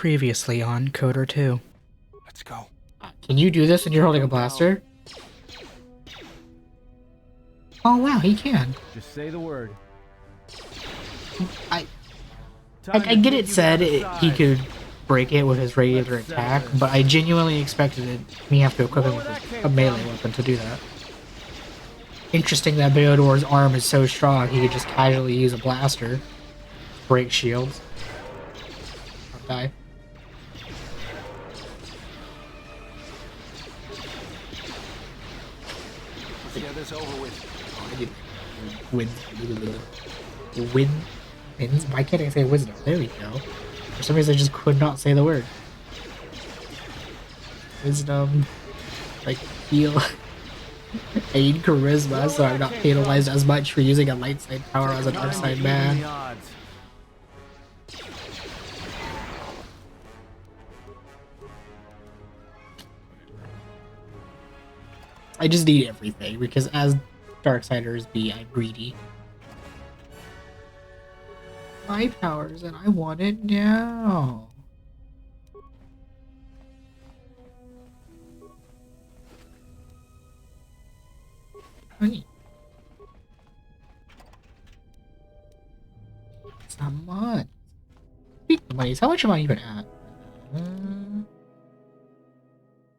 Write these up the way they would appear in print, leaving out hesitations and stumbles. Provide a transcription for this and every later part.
Previously on Kotor 2. Let's go. Can you do this when you're holding a blaster? Oh wow, he can. Just say the word. I get it said he could break it with his regular attack, but I genuinely expected me to have to equip him with a melee weapon to do that. Interesting that bao-dur's arm is so strong he could just casually use a blaster. Break shields. Or die. Let's get this over with. Wins? Why can't I say wisdom? There we go. For some reason I just could not say the word. Wisdom. Like, heal. I need charisma, so I'm not penalized as much for using a light side power as a dark side man. I just need everything, because as Darksiders be, I'm greedy. My powers, and I want it now. Honey. It's not much. Speaking of monies, how much am I even at?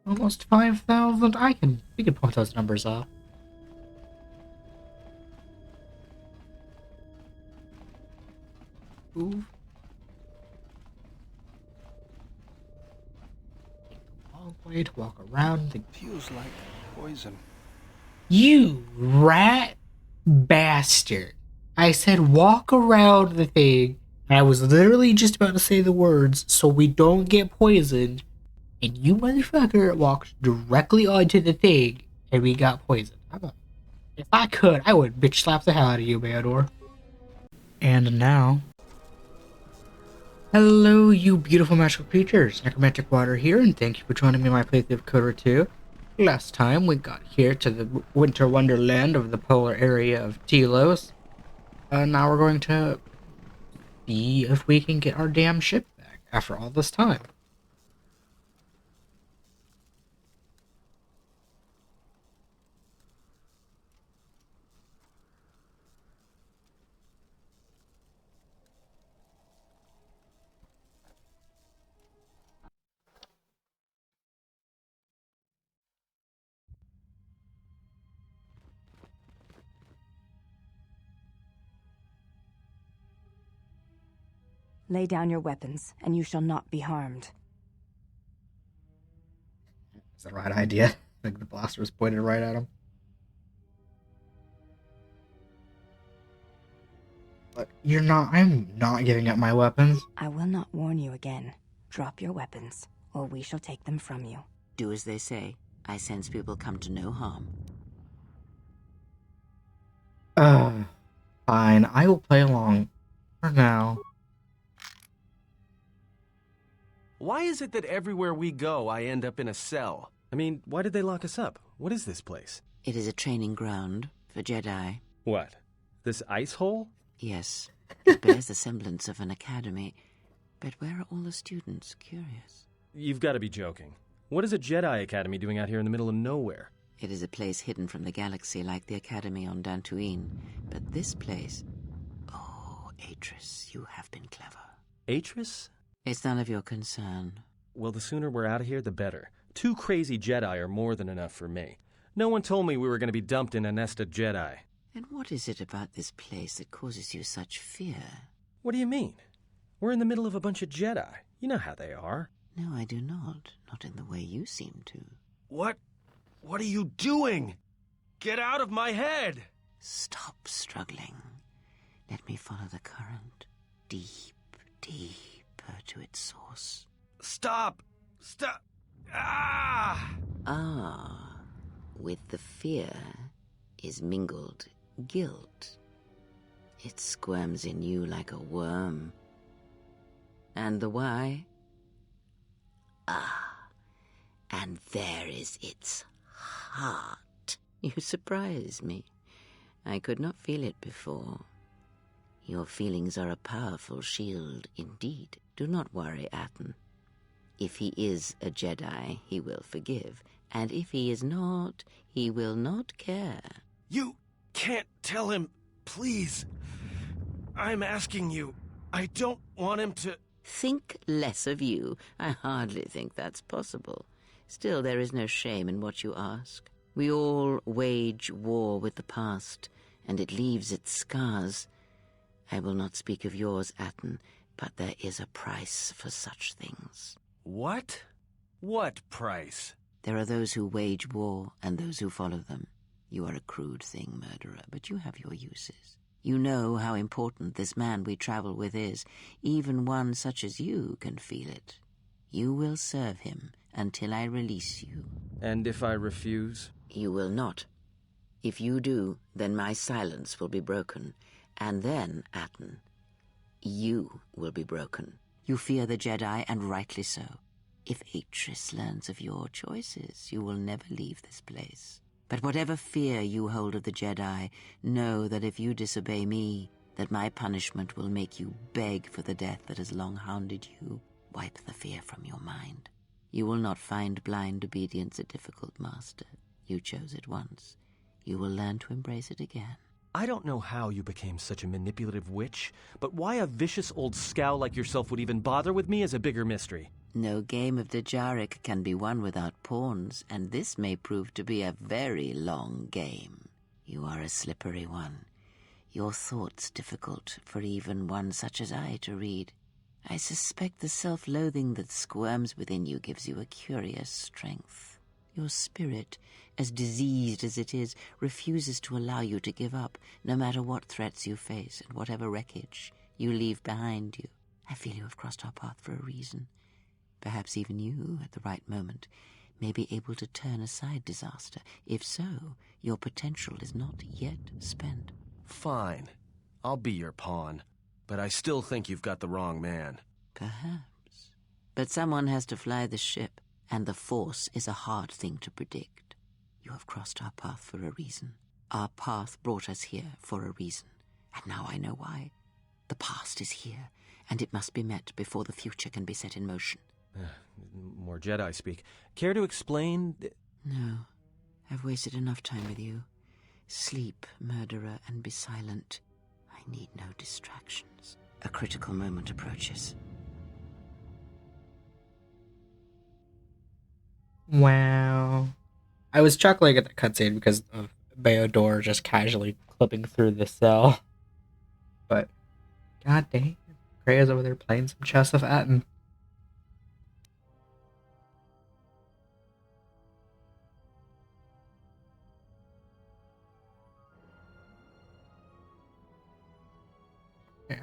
Almost 5,000. We can pump those numbers off. Ooh. Take a long way to walk around the... Feels like poison. You rat bastard. I said walk around the thing, and I was literally just about to say the words so we don't get poisoned, and you motherfucker walked directly onto the thing, and we got poisoned. If I could, I would bitch slap the hell out of you, bao-dur. And now... Hello, you beautiful magical creatures. NecromanticWater here, and thank you for joining me in my playthrough of Kotor 2. Last time, we got here to the winter wonderland of the polar area of Telos. Now we're going to see if we can get our damn ship back after all this time. Lay down your weapons, and you shall not be harmed. Is that the right idea? Like the blaster was pointed right at him. But I'm not giving up my weapons. I will not warn you again. Drop your weapons, or we shall take them from you. Do as they say. I sense people come to no harm. Fine. I will play along for now. Why is it that everywhere we go, I end up in a cell? I mean, why did they lock us up? What is this place? It is a training ground for Jedi. What? This ice hole? Yes, it bears the semblance of an academy. But where are all the students? Curious. You've got to be joking. What is a Jedi academy doing out here in the middle of nowhere? It is a place hidden from the galaxy like the academy on Dantooine. But this place... Oh, Atris, you have been clever. Atris? It's none of your concern. Well, the sooner we're out of here, the better. 2 crazy Jedi are more than enough for me. No one told me we were going to be dumped in a nest of Jedi. And what is it about this place that causes you such fear? What do you mean? We're in the middle of a bunch of Jedi. You know how they are. No, I do not. Not in the way you seem to. What? What are you doing? Get out of my head! Stop struggling. Let me follow the current. Deep, to its source. Stop! Stop! Ah! Ah, with the fear is mingled guilt. It squirms in you like a worm. And the why? Ah, and there is its heart. You surprise me. I could not feel it before. Your feelings are a powerful shield indeed. Do not worry, Atten. If he is a Jedi, he will forgive, and if he is not, he will not care. You can't tell him, please. I'm asking you. I don't want him to... Think less of you. I hardly think that's possible. Still, there is no shame in what you ask. We all wage war with the past, and it leaves its scars. I will not speak of yours, Atten, but there is a price for such things. What? What price? There are those who wage war and those who follow them. You are a crude thing, murderer, but you have your uses. You know how important this man we travel with is. Even one such as you can feel it. You will serve him until I release you. And if I refuse? You will not. If you do, then my silence will be broken. And then, Atten, you will be broken. You fear the Jedi, and rightly so. If Atris learns of your choices, you will never leave this place. But whatever fear you hold of the Jedi, know that if you disobey me, that my punishment will make you beg for the death that has long hounded you. Wipe the fear from your mind. You will not find blind obedience a difficult master. You chose it once. You will learn to embrace it again. I don't know how you became such a manipulative witch, but why a vicious old scow like yourself would even bother with me is a bigger mystery. No game of Dajaric can be won without pawns, and this may prove to be a very long game. You are a slippery one. Your thoughts difficult for even one such as I to read. I suspect the self-loathing that squirms within you gives you a curious strength. Your spirit, as diseased as it is, refuses to allow you to give up, no matter what threats you face and whatever wreckage you leave behind you. I feel you have crossed our path for a reason. Perhaps even you, at the right moment, may be able to turn aside disaster. If so, your potential is not yet spent. Fine. I'll be your pawn. But I still think you've got the wrong man. Perhaps. But someone has to fly the ship, and the Force is a hard thing to predict. You have crossed our path for a reason. Our path brought us here for a reason. And now I know why. The past is here, and it must be met before the future can be set in motion. More Jedi speak. Care to explain? No. I've wasted enough time with you. Sleep, murderer, and be silent. I need no distractions. A critical moment approaches. Wow. I was chuckling at the cutscene because of bao-dur just casually clipping through the cell. But, god dang, Krea's over there playing some chess with Atten.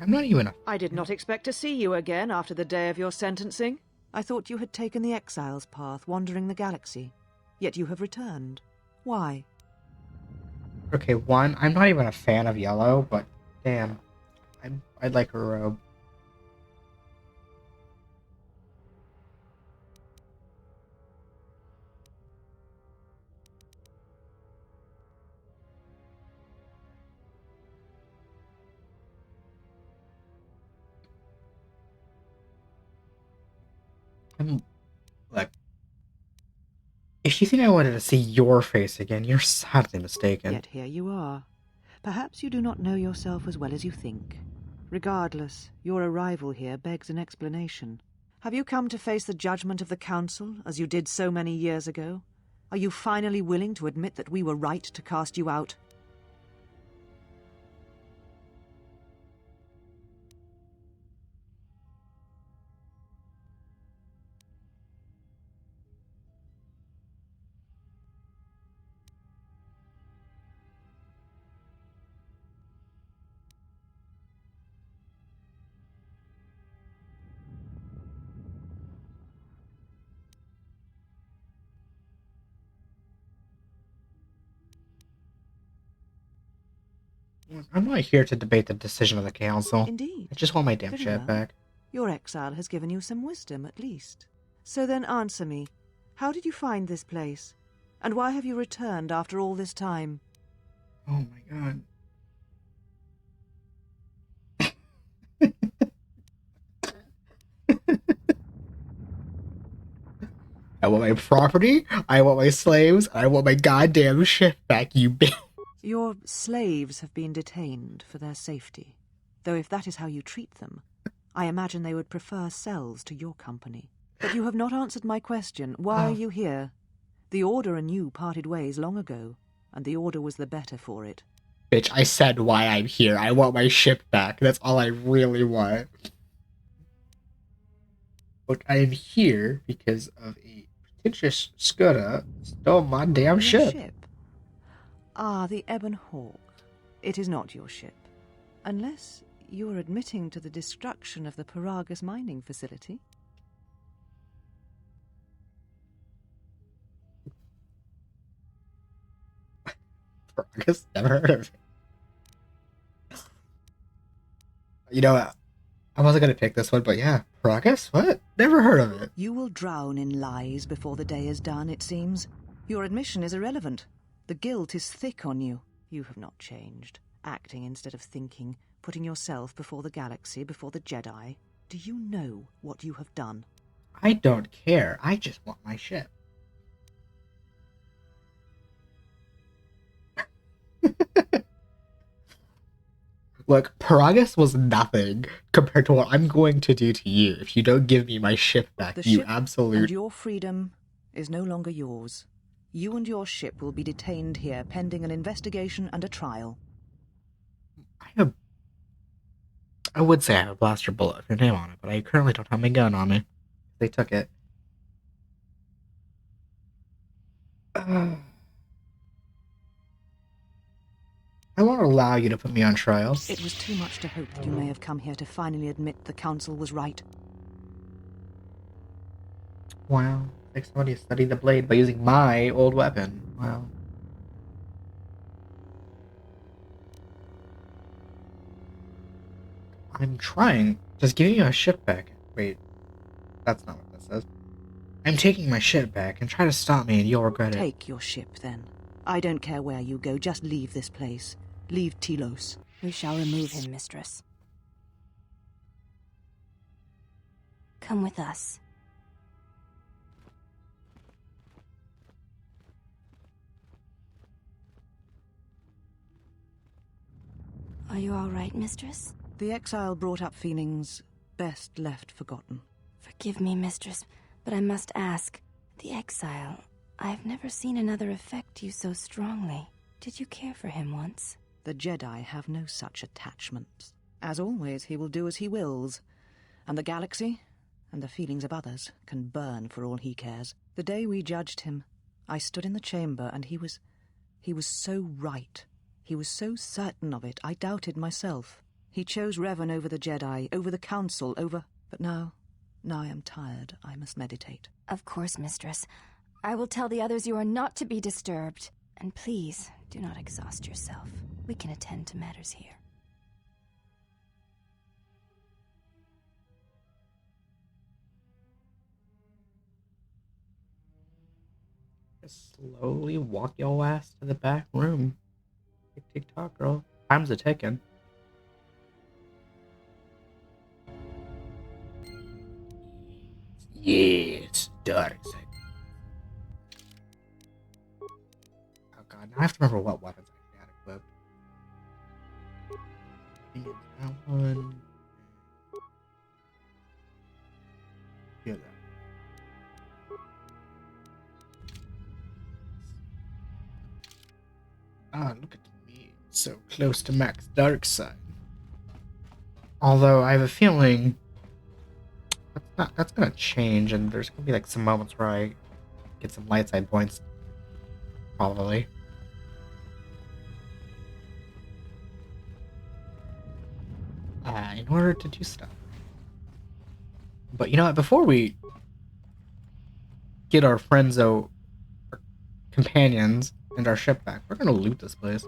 I'm not even a... I did not expect to see you again after the day of your sentencing. I thought you had taken the exile's path, wandering the galaxy. Yet you have returned. Why? Okay, one, I'm not even a fan of yellow, but damn, I'd like her robe. Look, if you think I wanted to see your face again, you're sadly mistaken. Yet here you are. Perhaps you do not know yourself as well as you think. Regardless, your arrival here begs an explanation. Have you come to face the judgment of the Council, as you did so many years ago? Are you finally willing to admit that we were right to cast you out? I'm not here to debate the decision of the Council. Indeed. I just want my damn Very shit well. back. Your exile has given you some wisdom, at least. So then answer me. How did you find this place? And why have you returned after all this time? Oh my god. I want my property, I want my slaves, I want my goddamn ship back, you bitch. Your slaves have been detained for their safety, though if that is how you treat them, I imagine they would prefer cells to your company. But you have not answered my question. Why are you here? The Order and you parted ways long ago, and the Order was the better for it. Bitch, I said why I'm here. I want my ship back. That's all I really want. But I am here because of a pretentious scudder stole my damn Your ship. Ah, the Ebon Hawk. It is not your ship. Unless you are admitting to the destruction of the Paragus mining facility. Paragus? Never heard of it. You know, I wasn't gonna pick this one, but yeah, Paragus? What? Never heard of it. You will drown in lies before the day is done, it seems. Your admission is irrelevant. The guilt is thick on you. You have not changed. Acting instead of thinking, putting yourself before the galaxy, before the Jedi. Do you know what you have done? I don't care. I just want my ship. Look, Paragus was nothing compared to what I'm going to do to you if you don't give me my ship back, The you ship absolute... and your freedom is no longer yours. You and your ship will be detained here pending an investigation and a trial. I would say I have a blaster bullet with your name on it, but I currently don't have my gun on me. They took it. I won't allow you to put me on trial. It was too much to hope that you may have come here to finally admit the Council was right. Wow. Like somebody studied the blade by using my old weapon. Wow. I'm trying. Just give me my ship back. Wait. That's not what that says. I'm taking my ship back, and try to stop me and you'll regret it. Take your ship, then. I don't care where you go, just leave this place. Leave Telos. We shall remove him, mistress. Come with us. Are you all right, mistress? The exile brought up feelings best left forgotten. Forgive me, mistress, but I must ask. The exile, I've never seen another affect you so strongly. Did you care for him once? The Jedi have no such attachments. As always, he will do as he wills. And the galaxy, and the feelings of others, can burn for all he cares. The day we judged him, I stood in the chamber, and he was so right. He was so certain of it, I doubted myself. He chose Revan over the Jedi, over the Council, over... But now I am tired. I must meditate. Of course, mistress. I will tell the others you are not to be disturbed. And please, do not exhaust yourself. We can attend to matters here. Just slowly walk your ass to the back room. Tick tick tock, girl. Time's a ticking. Yes, dark side. Oh god, now I have to remember what weapons I had equipped. I think it's that one. Yeah, that. Ah, look at me. So close to max dark side. Although I have a feeling that's gonna change, and there's gonna be like some moments where I get some light side points. Probably. In order to do stuff. But you know what, before we get our friendzo, our companions, and our ship back, we're gonna loot this place.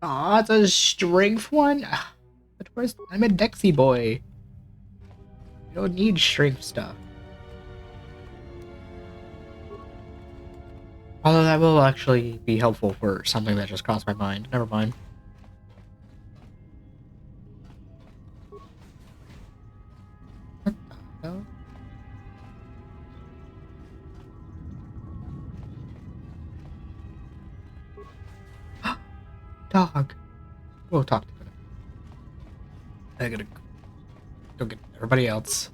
Aw, it's a strength one? But where's... I'm a Dexy boy. I don't need strength stuff. Although that will actually be helpful for something that just crossed my mind. Never mind. What the hell? Dog. We'll talk to him. I gotta go get everybody else.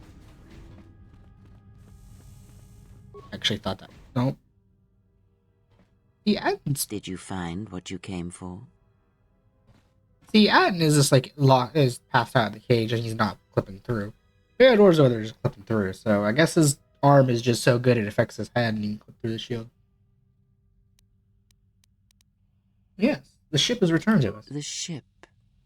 Actually thought that. Nope. The ends. Did you find what you came for? See, Atten is just like is passed out in the cage and he's not clipping through. Theodore's over there just clipping through, so I guess his arm is just so good it affects his head and he can clip through the shield. Yes, the ship is returned to us. The ship.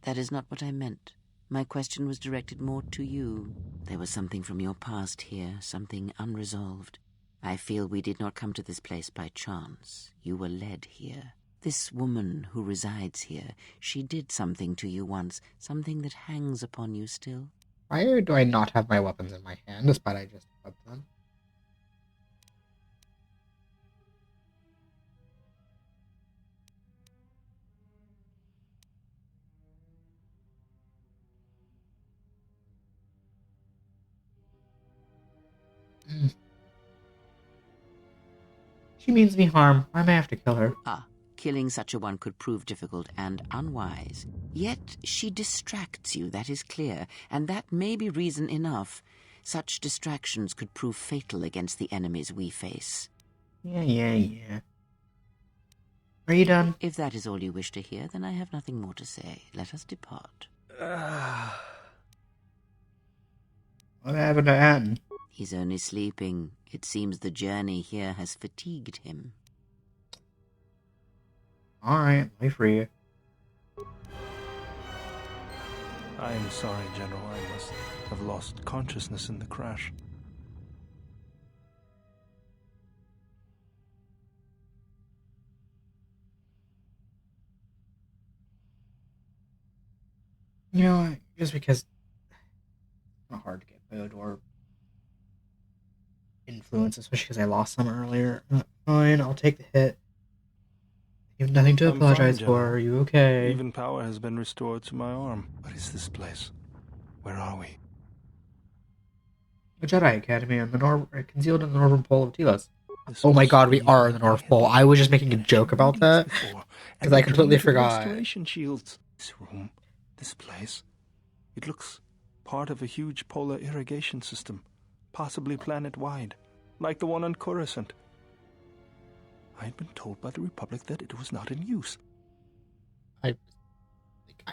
That is not what I meant. My question was directed more to you. There was something from your past here, something unresolved. I feel we did not come to this place by chance. You were led here. This woman who resides here, she did something to you once, something that hangs upon you still. Why do I not have my weapons in my hand, despite I just equipped them? She means me harm. I may have to kill her. Ah, killing such a one could prove difficult and unwise. Yet she distracts you, that is clear, and that may be reason enough. Such distractions could prove fatal against the enemies we face. Yeah. Are you done? If that is all you wish to hear, then I have nothing more to say. Let us depart. What happened to Atten? He's only sleeping. It seems the journey here has fatigued him. Alright, wait for you. I am sorry, General. I must have lost consciousness in the crash. You know what? Just because it's not hard to get bao-dur influence, especially because I lost some earlier. Fine, I'll take the hit. You have nothing to I'm apologize fine, for. General. Are you okay? Even power has been restored to my arm. What is this place? Where are we? The Jedi Academy on the concealed in the northern pole of Telos. This Oh my was god, we me. are in the North Pole. I was just making a joke about that. Because I completely forgot. Restoration shields. This room, this place. It looks part of a huge polar irrigation system, possibly planet-wide, like the one on Coruscant. I had been told by the Republic that it was not in use. I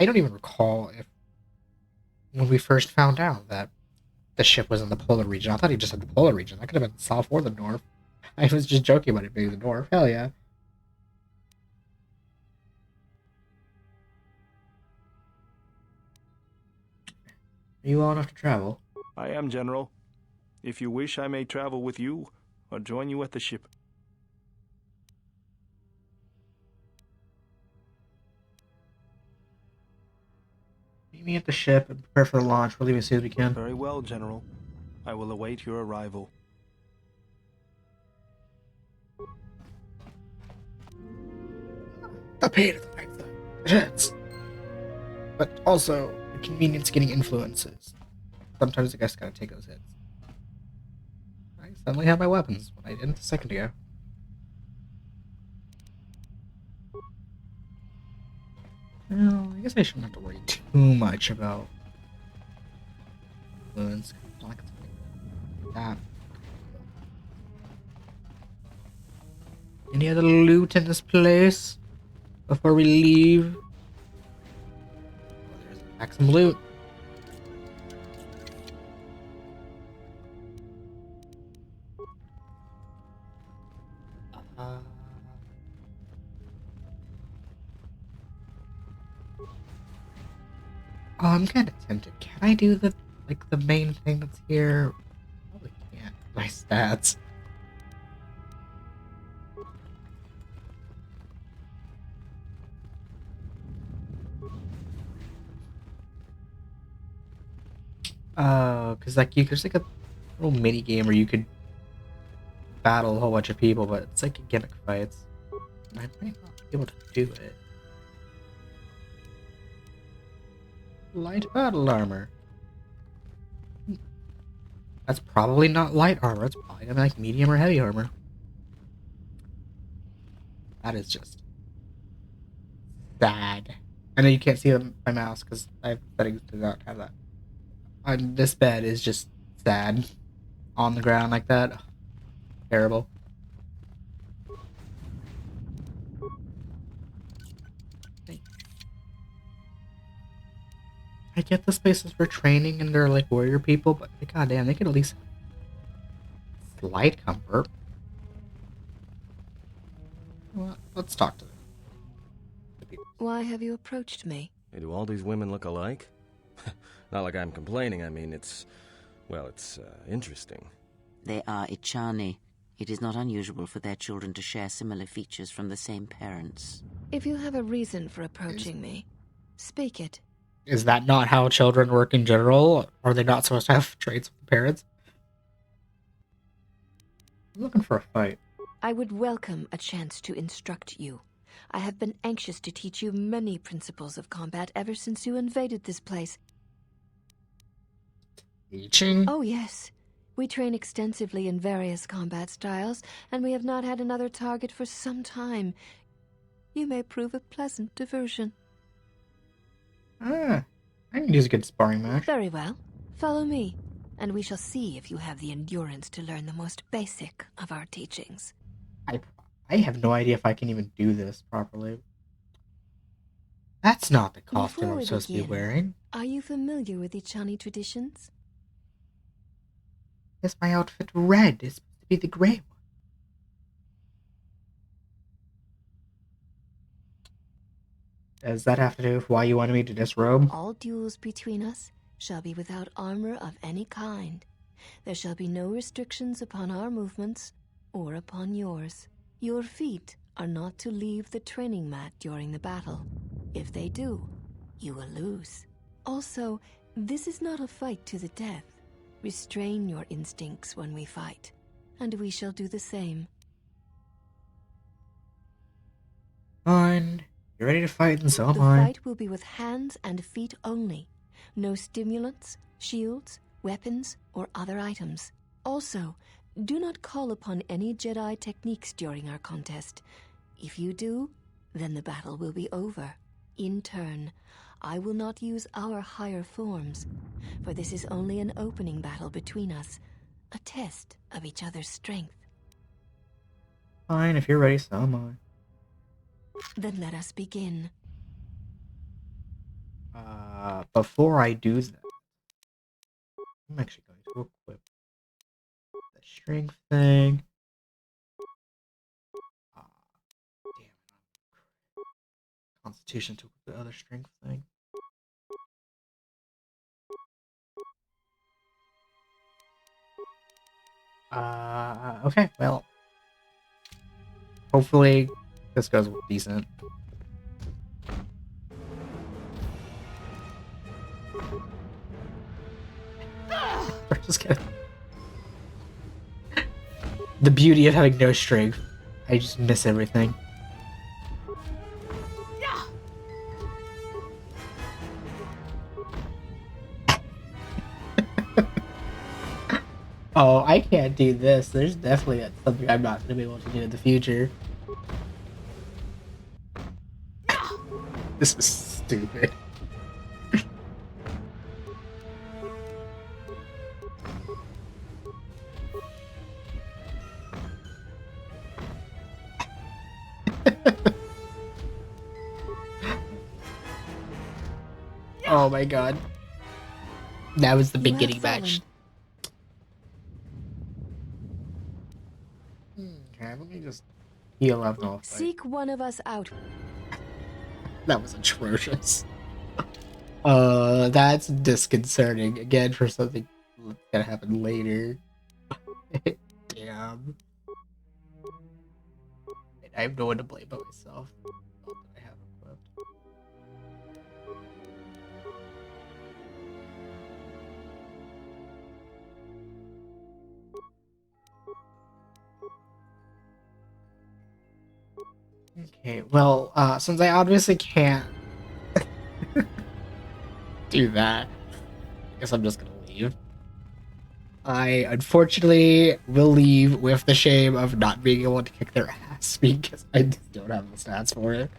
don't even recall if when we first found out that the ship was in the polar region. I thought he just had the polar region. That could have been the south or the north. I was just joking about it being the north. Hell yeah. Are you well enough to travel? I am, General. If you wish, I may travel with you, or join you at the ship. Meet me at the ship and prepare for the launch. We'll leave as soon as we can. Very well, General. I will await your arrival. The pain of the life, it hurts. But also, the convenience getting influences. Sometimes I guess gotta take those hits. I suddenly have my weapons when I didn't a second ago. Well, I guess I shouldn't have to worry too much about influence. Not like something like that. Any other loot in this place before we leave? Oh, there's back some loot. Oh, I'm kind of tempted. Can I do the main thing that's here? Probably can't. My stats. Because there's like a little mini game where you could battle a whole bunch of people, but it's like gimmick fights. And I might not be able to do it. Light battle armor. That's probably not light armor. It's probably gonna be like medium or heavy armor. That is just sad. I know you can't see my mouse because I have settings to not have that. This bed is just sad. On the ground like that. Ugh, terrible. I get the spaces for training and they're like warrior people, but goddamn, they could at least have slight comfort. Well, let's talk to them. Why have you approached me? Hey, do all these women look alike? Not like I'm complaining, I mean, it's interesting. They are Ichani. It is not unusual for their children to share similar features from the same parents. If you have a reason for approaching me, speak it. Is that not how children work in general? Are they not supposed to have traits with the parents? I'm looking for a fight. I would welcome a chance to instruct you. I have been anxious to teach you many principles of combat ever since you invaded this place. Teaching? Oh, yes. We train extensively in various combat styles, and we have not had another target for some time. You may prove a pleasant diversion. Ah, I can use a good sparring match. Very well. Follow me, and we shall see if you have the endurance to learn the most basic of our teachings. I have no idea if I can even do this properly. That's not the costume Before I'm we supposed to be begin, wearing. Are you familiar with Ichani traditions? Is my outfit red? It's supposed to be the gray one. Does that have to do with why you wanted me to disrobe? All duels between us shall be without armor of any kind. There shall be no restrictions upon our movements or upon yours. Your feet are not to leave the training mat during the battle. If they do, you will lose. Also, this is not a fight to the death. Restrain your instincts when we fight, and we shall do the same. Fine. You're ready to fight, and so The am I. fight will be with hands and feet only. No stimulants, shields, weapons, or other items. Also, do not call upon any Jedi techniques during our contest. If you do, then the battle will be over. In turn, I will not use our higher forms, for this is only an opening battle between us, a test of each other's strength. Fine, if you're ready, so am I. Then let us begin. Before I do that, I'm actually going to equip the strength thing. Damn it. Constitution to equip the other strength thing. Okay, well. Hopefully this goes decent. Just kidding. The beauty of having no strength. I just miss everything. Oh, I can't do this. There's definitely something I'm not going to be able to do in the future. This is stupid. Oh my god. That was the beginning match. Okay, let me just heal up and all. Seek one of us out. That was atrocious. That's disconcerting. Again, for something that's gonna happen later. Damn. I have no one to blame but myself. All that I have equipped. Okay, well, since I obviously can't do that, I guess I'm just gonna leave. I unfortunately will leave with the shame of not being able to kick their ass because I just don't have the stats for it.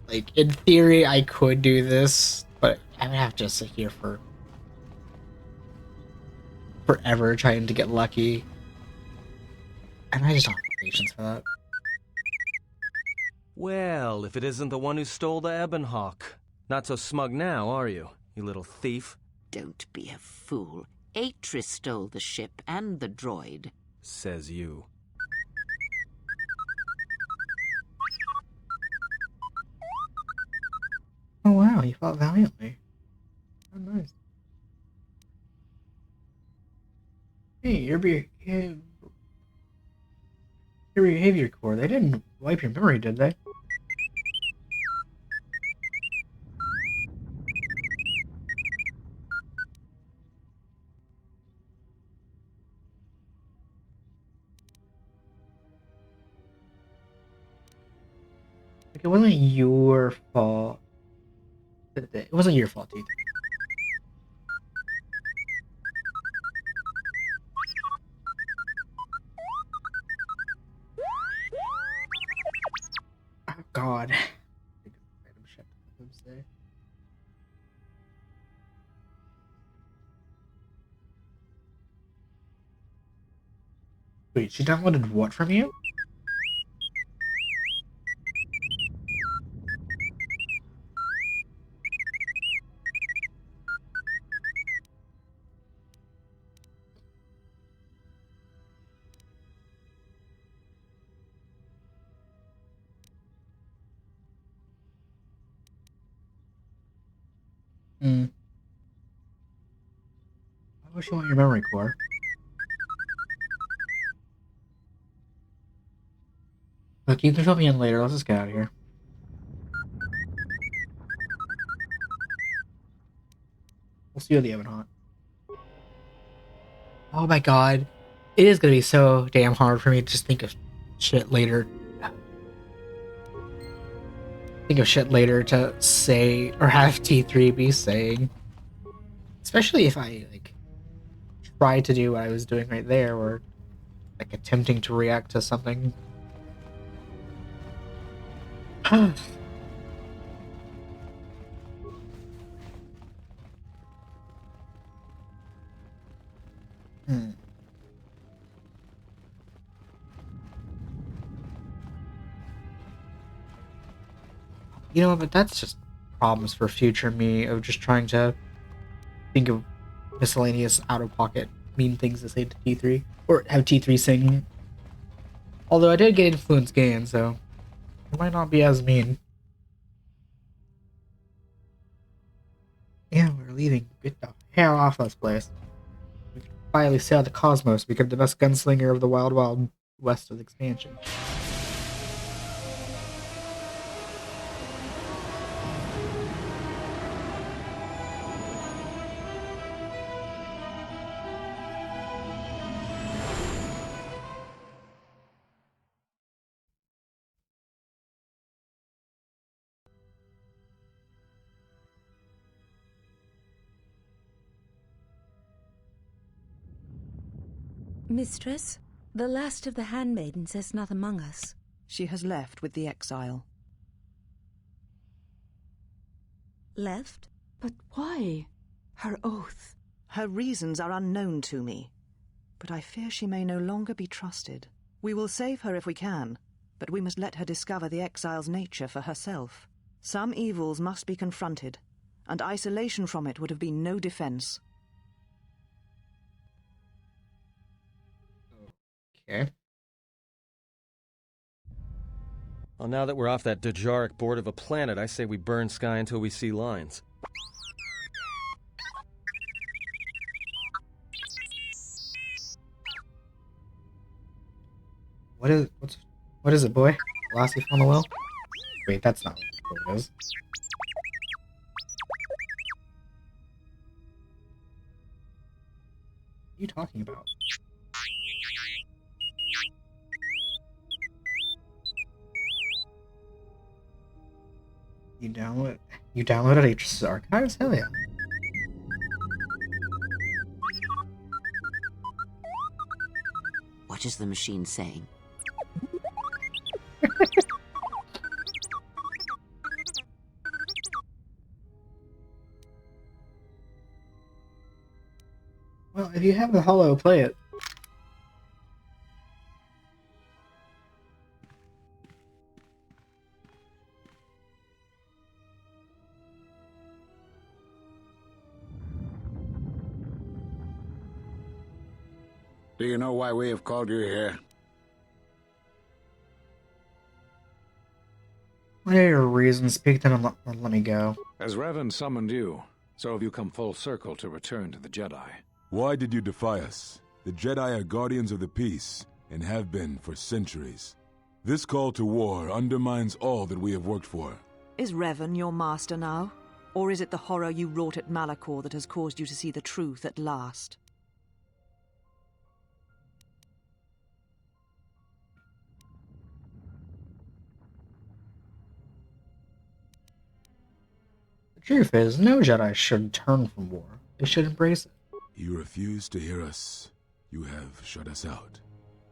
Like, in theory, I could do this, but I would have to sit here for forever trying to get lucky. And I just don't have patience for that. Well, if it isn't the one who stole the Ebonhawk. Not so smug now, are you, you little thief? Don't be a fool. Atris stole the ship and the droid. Says you. Oh wow, you fought valiantly. Oh nice. Hey, your behavior core. They didn't wipe your memory, did they? Like, it wasn't your fault. It wasn't your fault, either. Oh God. Random shit to say. Wait, she downloaded what from you? Hmm. Why would she want your memory core? Look, you can fill me in later. Let's just get out of here. We'll see you at the Evan Haunt. Oh my God. It is gonna be so damn hard for me to just think of shit later. Think of shit later to say or have T3 be saying. Especially if I like try to do what I was doing right there, or like attempting to react to something. Hmm. You know, but that's just problems for future me of just trying to think of miscellaneous out-of-pocket mean things to say to T3, or have T3 sing. Although I did get influence gain, so it might not be as mean. Yeah, we're leaving. Get the hell off this place. We can finally sail the cosmos, become the best gunslinger of the wild, wild west of the expansion. Mistress, the last of the handmaidens is not among us. She has left with the exile. Left? But why? Her oath. Her reasons are unknown to me, but I fear she may no longer be trusted. We will save her if we can, but we must let her discover the exile's nature for herself. Some evils must be confronted, and isolation from it would have been no defense. Okay. Well, now that we're off that Dejaric board of a planet, I say we burn sky until we see lines. What is it, boy? Lassie on the well? Wait, that's not what it is. you talking about? You downloaded Atris's archives? Hell yeah. What is the machine saying? Well, if you have the holo, play it. Do you know why we have called you here? What are your reasons? Speak to them and let me go. As Revan summoned you, so have you come full circle to return to the Jedi. Why did you defy us? The Jedi are guardians of the peace, and have been for centuries. This call to war undermines all that we have worked for. Is Revan your master now? Or is it the horror you wrought at Malachor that has caused you to see the truth at last? The truth is, no Jedi should turn from war. They should embrace it. You refuse to hear us. You have shut us out,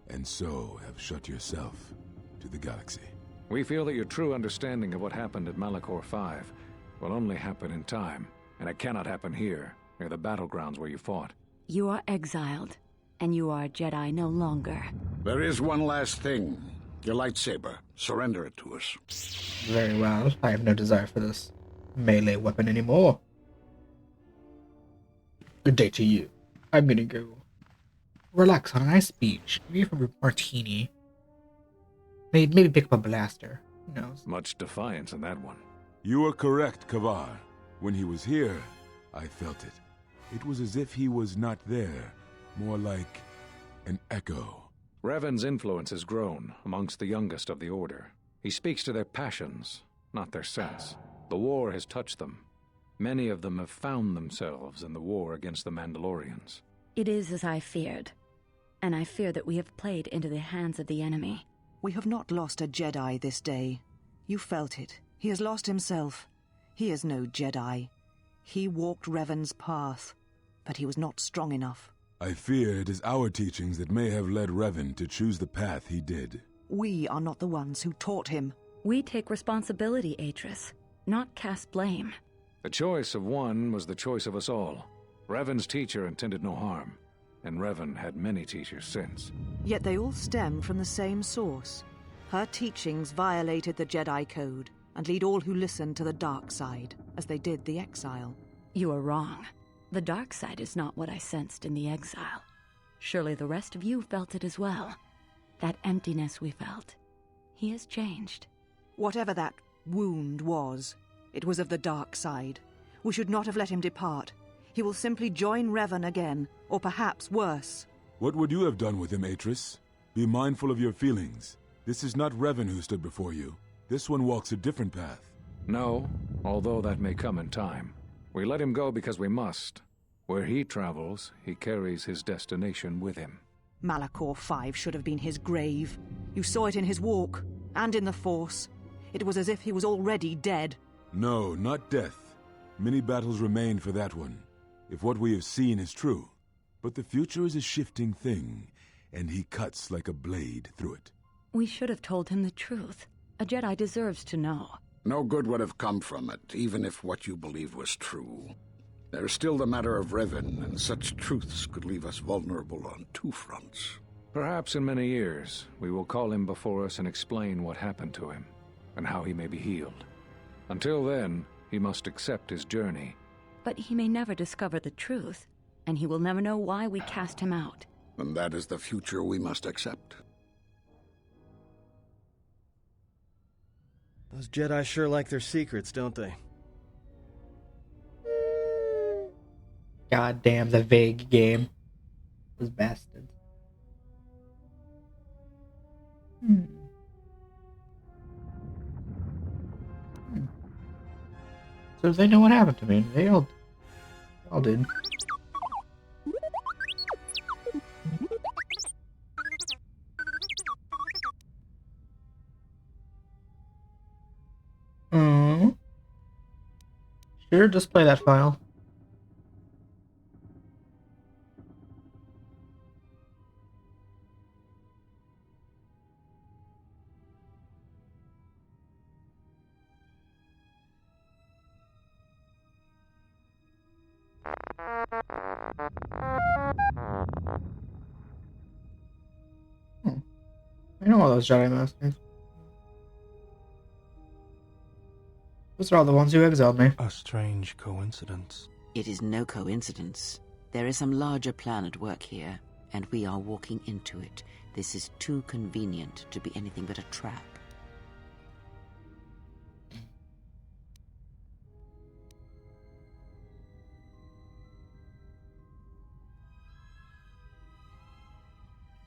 and so have shut yourself to the galaxy. We feel that your true understanding of what happened at Malachor 5 will only happen in time, and it cannot happen here, near the battlegrounds where you fought. You are exiled, and you are a Jedi no longer. There is one last thing. Your lightsaber. Surrender it to us. Very well. I have no desire for this melee weapon anymore. Good day to you. I'm gonna go relax on a nice beach. Maybe for a martini. Maybe pick up a blaster. Who knows? Much defiance in that one. You are correct, Kavar. When he was here, I felt it. It was as if he was not there, more like an echo. Revan's influence has grown amongst the youngest of the Order. He speaks to their passions, not their sense. The war has touched them. Many of them have found themselves in the war against the Mandalorians. It is as I feared, and I fear that we have played into the hands of the enemy. We have not lost a Jedi this day. You felt it. He has lost himself. He is no Jedi. He walked Revan's path, but he was not strong enough. I fear it is our teachings that may have led Revan to choose the path he did. We are not the ones who taught him. We take responsibility, Atris, not cast blame. The choice of one was the choice of us all. Revan's teacher intended no harm, and Revan had many teachers since. Yet they all stem from the same source. Her teachings violated the Jedi Code and lead all who listen to the dark side, as they did the exile. You are wrong. The dark side is not what I sensed in the exile. Surely the rest of you felt it as well. That emptiness we felt. He has changed. Whatever that wound was, it was of the dark side. We should not have let him depart. He will simply join Revan again, or perhaps worse. What would you have done with him, Atris? Be mindful of your feelings. This is not Revan who stood before you. This one walks a different path. No, although that may come in time. We let him go because we must. Where he travels, he carries his destination with him. Malachor 5 should have been his grave. You saw it in his walk, and in the Force. It was as if he was already dead. No, not death. Many battles remain for that one, if what we have seen is true. But the future is a shifting thing, and he cuts like a blade through it. We should have told him the truth. A Jedi deserves to know. No good would have come from it, even if what you believed was true. There's still the matter of Revan, and such truths could leave us vulnerable on two fronts. Perhaps in many years, we will call him before us and explain what happened to him, and how he may be healed. Until then, he must accept his journey. But he may never discover the truth, and he will never know why we cast him out. And that is the future we must accept. Those Jedi sure like their secrets, don't they? God damn, the vague game. Those bastards. So they know what happened to me. They all did. Sure, just play that file. I know all those Jedi Masters. Those are all the ones who exiled me. A strange coincidence. It is no coincidence. There is some larger plan at work here, and we are walking into it. This is too convenient to be anything but a trap.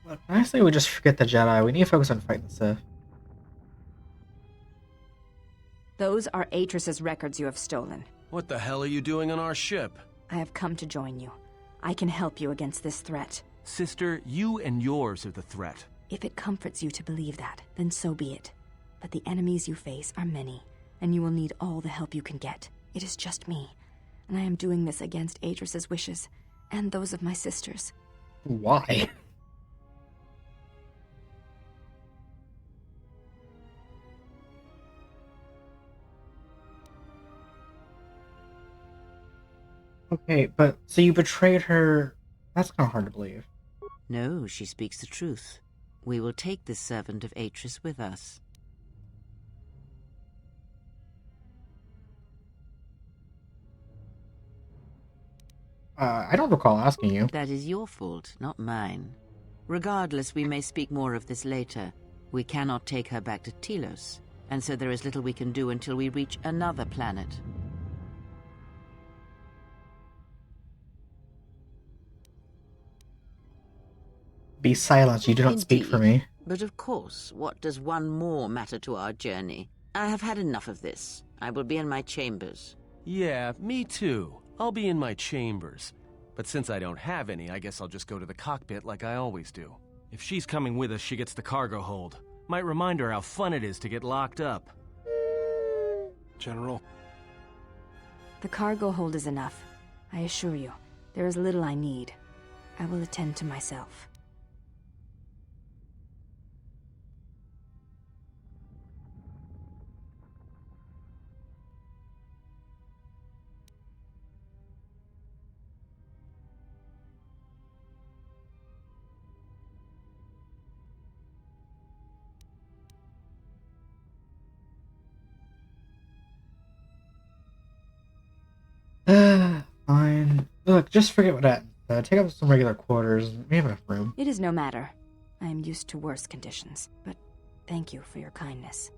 But honestly, we just forget the Jedi. We need to focus on fighting the Sith. Those are Atris's records you have stolen. What the hell are you doing on our ship? I have come to join you. I can help you against this threat. Sister, you and yours are the threat. If it comforts you to believe that, then so be it. But the enemies you face are many, and you will need all the help you can get. It is just me, and I am doing this against Atris's wishes, and those of my sisters. Why? Okay, but so you betrayed her. That's kind of hard to believe. No, she speaks the truth. We will take this servant of Atris with us. I don't recall asking you. That is your fault, not mine. Regardless, we may speak more of this later. We cannot take her back to Telos, and so there is little we can do until we reach another planet. Be silent, you do not speak for me. But of course, what does one more matter to our journey? I have had enough of this. I will be in my chambers. Yeah, me too. I'll be in my chambers. But since I don't have any, I guess I'll just go to the cockpit like I always do. If she's coming with us, she gets the cargo hold. Might remind her how fun it is to get locked up. General. The cargo hold is enough. I assure you, there is little I need. I will attend to myself. Fine. Look, just forget what happened. Take up some regular quarters. We have enough room. It is no matter. I am used to worse conditions, but thank you for your kindness.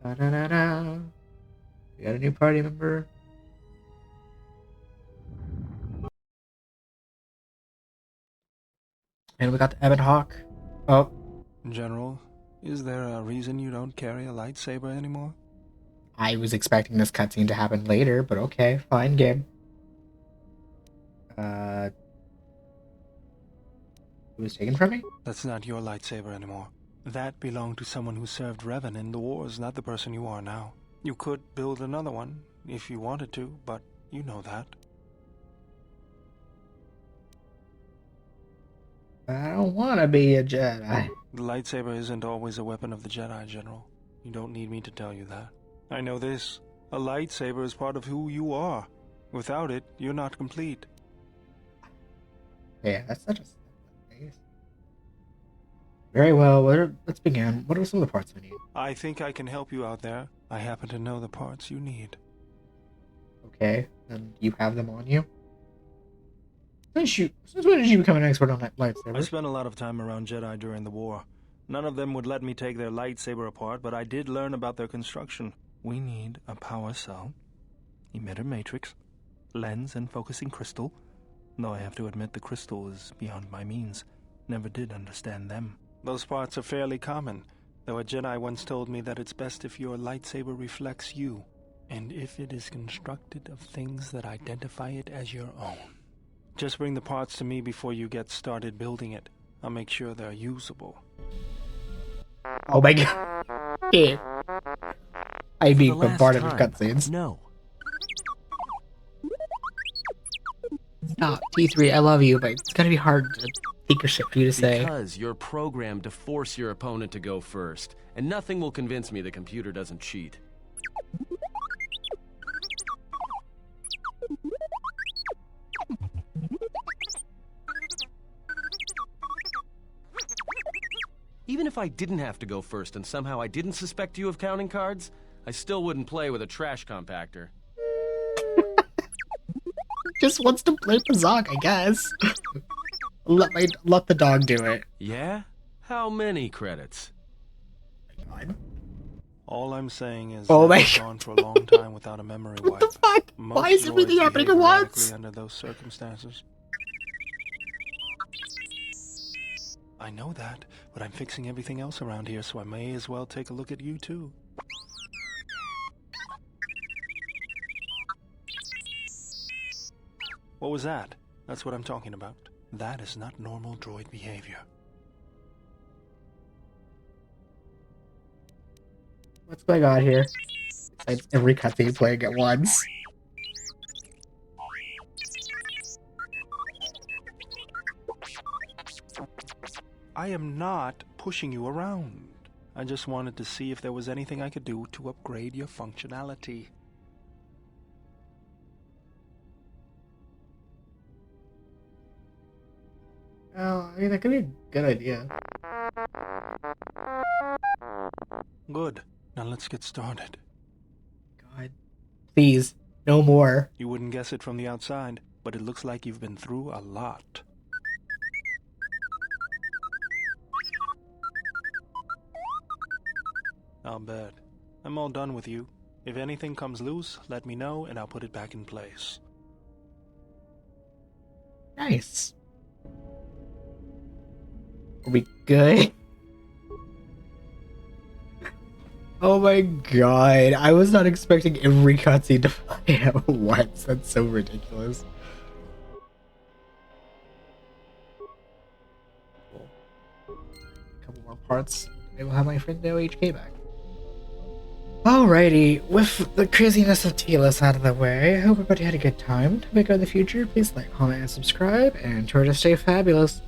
Da-da-da-da. We got a new party member. And we got the Ebon Hawk. Oh. General, is there a reason you don't carry a lightsaber anymore? I was expecting this cutscene to happen later, but okay, fine, game. It was taken from me? That's not your lightsaber anymore. That belonged to someone who served Revan in the wars, not the person you are now. You could build another one, if you wanted to, but you know that. I don't want to be a Jedi. The lightsaber isn't always a weapon of the Jedi, General. You don't need me to tell you that. I know this. A lightsaber is part of who you are. Without it, you're not complete. Yeah, that's such a face. Very well, let's begin. What are some of the parts I need? I think I can help you out there. I happen to know the parts you need. Okay, and you have them on you? Since when did you become an expert on that lightsaber? I spent a lot of time around Jedi during the war. None of them would let me take their lightsaber apart, but I did learn about their construction. We need a power cell, emitter matrix, lens and focusing crystal. Though I have to admit the crystal is beyond my means. Never did understand them. Those parts are fairly common, though a Jedi once told me that it's best if your lightsaber reflects you, and if it is constructed of things that identify it as your own. Just bring the parts to me before you get started building it. I'll make sure they're usable. Oh my god. Yeah. I being bombarded with cutscenes. No. Stop, T3, I love you, but it's gonna be hard to think of shit for you to say. Because you're programmed to force your opponent to go first, and nothing will convince me the computer doesn't cheat. Even if I didn't have to go first and somehow I didn't suspect you of counting cards, I still wouldn't play with a trash compactor. Just wants to play Pazak, I guess. Let the dog do it. Yeah? How many credits? God. All I'm saying is Oh that my I've gone for a long time without a memory wipe. What the fuck? Most Why is everything droids happening behave at once? erratically under those circumstances. I know that, but I'm fixing everything else around here, so I may as well take a look at you too. What was that? That's what I'm talking about. That is not normal droid behavior. What's going on here? Besides every cutscene playing at once. I am not pushing you around. I just wanted to see if there was anything I could do to upgrade your functionality. Oh, I mean, that could be a good idea. Good. Now let's get started. God. Please, no more. You wouldn't guess it from the outside, but it looks like you've been through a lot. I'll bet. I'm all done with you. If anything comes loose, let me know and I'll put it back in place. Nice. Are we good? Oh my god. I was not expecting every cutscene to play at once. That's so ridiculous. Cool. A couple more parts. I will have my friend NoHK back. Alrighty, with the craziness of TLS out of the way, I hope everybody had a good time. To make it in the future, please like, comment, and subscribe, and try to stay fabulous.